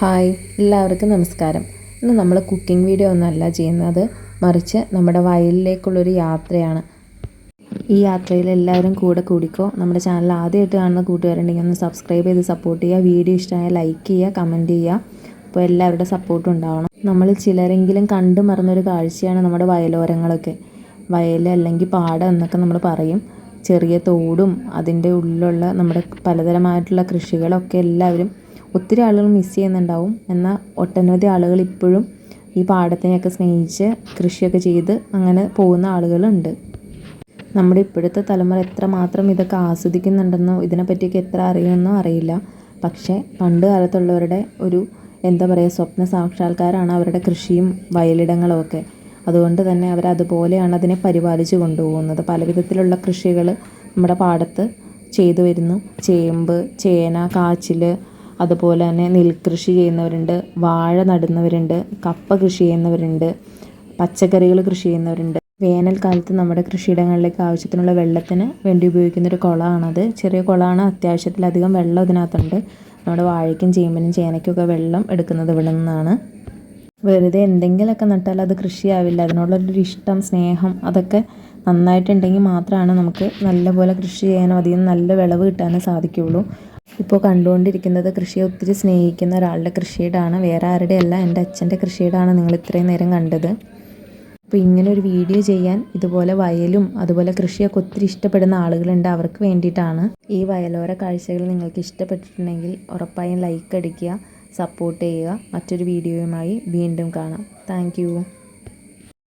Hi, എല്ലാവർക്കും നമസ്കാരം. ഇന്ന് നമ്മൾ കുക്കിംഗ് വീഡിയോ ഒന്നുമല്ല ചെയ്യുന്നത്, മറിച്ച് നമ്മുടെ വയലിലേക്കുള്ളൊരു യാത്രയാണ്. ഈ യാത്രയിൽ എല്ലാവരും കൂടെ കൂടിക്കോ. നമ്മുടെ ചാനൽ ആദ്യമായിട്ട് കാണുന്ന കൂട്ടുകാരുണ്ടെങ്കിൽ ഒന്ന് സബ്സ്ക്രൈബ് ചെയ്ത് സപ്പോർട്ട് ചെയ്യുക. വീഡിയോ ഇഷ്ടമായാൽ ലൈക്ക് ചെയ്യുക, കമൻറ്റ് ചെയ്യുക. അപ്പോൾ എല്ലാവരുടെ സപ്പോർട്ടും ഉണ്ടാവണം. നമ്മൾ ചിലരെങ്കിലും കണ്ടു മറന്നൊരു കാഴ്ചയാണ് നമ്മുടെ വയലോരങ്ങളൊക്കെ. വയൽ അല്ലെങ്കിൽ പാടം എന്നൊക്കെ നമ്മൾ പറയും. ചെറിയ തോടും അതിൻ്റെ ഉള്ളിലുള്ള നമ്മുടെ പലതരമായിട്ടുള്ള കൃഷികളൊക്കെ എല്ലാവരും ഒത്തിരി ആളുകൾ മിസ് ചെയ്യുന്നുണ്ടാവും. എന്നാൽ ഒട്ടനവധി ആളുകൾ ഇപ്പോഴും ഈ പാടത്തിനെയൊക്കെ സ്നേഹിച്ച് കൃഷിയൊക്കെ ചെയ്ത് അങ്ങനെ പോകുന്ന ആളുകളുണ്ട്. നമ്മുടെ ഇപ്പോഴത്തെ തലമുറ എത്രമാത്രം ഇതൊക്കെ ആസ്വദിക്കുന്നുണ്ടെന്നോ ഇതിനെപ്പറ്റിയൊക്കെ എത്ര അറിയുമെന്നോ അറിയില്ല. പക്ഷേ പണ്ട് കാലത്തുള്ളവരുടെ ഒരു സ്വപ്ന സാക്ഷാത്കാരമാണ് അവരുടെ കൃഷിയും വയലിടങ്ങളും ഒക്കെ. അതുകൊണ്ട് തന്നെ അവരതുപോലെയാണ് അതിനെ പരിപാലിച്ച് കൊണ്ടുപോകുന്നത്. പല വിധത്തിലുള്ള കൃഷികൾ നമ്മുടെ പാടത്ത് ചെയ്തു വരുന്നു. ചേമ്പ്, ചേന, കാച്ചിൽ, അതുപോലെ തന്നെ നെൽകൃഷി ചെയ്യുന്നവരുണ്ട്, വാഴ നടുന്നവരുണ്ട്, കപ്പ കൃഷി ചെയ്യുന്നവരുണ്ട്, പച്ചക്കറികൾ കൃഷി ചെയ്യുന്നവരുണ്ട്. വേനൽക്കാലത്ത് നമ്മുടെ കൃഷിയിടങ്ങളിലേക്ക് ആവശ്യത്തിനുള്ള വെള്ളത്തിന് വേണ്ടി ഉപയോഗിക്കുന്നൊരു കുളമാണത്. ചെറിയ കുളമാണ്, അത്യാവശ്യത്തിലധികം വെള്ളം ഇതിനകത്തുണ്ട്. നമ്മുടെ വാഴയ്ക്കും ചേമ്പിനും ചേനയ്ക്കൊക്കെ വെള്ളം എടുക്കുന്നത് ഇവിടെ നിന്നാണ്. വെറുതെ എന്തെങ്കിലുമൊക്കെ നട്ടാൽ അത് കൃഷിയാവില്ല. അതിനോടൊരു ഇഷ്ടം, സ്നേഹം അതൊക്കെ നന്നായിട്ടുണ്ടെങ്കിൽ മാത്രമാണ് നമുക്ക് നല്ലപോലെ കൃഷി ചെയ്യാനും അതിൽ നിന്ന് നല്ല വിളവ് കിട്ടാനും സാധിക്കുകയുള്ളൂ. ഇപ്പോൾ കണ്ടുകൊണ്ടിരിക്കുന്നത് കൃഷിയെ ഒത്തിരി സ്നേഹിക്കുന്ന ഒരാളുടെ കൃഷിയിടാണ്, വേറെ ആരുടെയല്ല, എൻ്റെ അച്ഛൻ്റെ കൃഷിയിടാണ് നിങ്ങൾ ഇത്രയും നേരം കണ്ടത്. അപ്പോൾ ഇങ്ങനെ ഒരു വീഡിയോ ചെയ്യാൻ ഇതുപോലെ വയലും അതുപോലെ കൃഷിയൊക്കെ ഒത്തിരി ഇഷ്ടപ്പെടുന്ന ആളുകളുണ്ട്. അവർക്ക് വേണ്ടിയിട്ടാണ്. ഈ വയലോര കാഴ്ചകൾ നിങ്ങൾക്ക് ഇഷ്ടപ്പെട്ടിട്ടുണ്ടെങ്കിൽ ഉറപ്പായും ലൈക്ക് അടിക്കുക, സപ്പോർട്ട് ചെയ്യുക. മറ്റൊരു വീഡിയോയുമായി വീണ്ടും കാണാം. താങ്ക്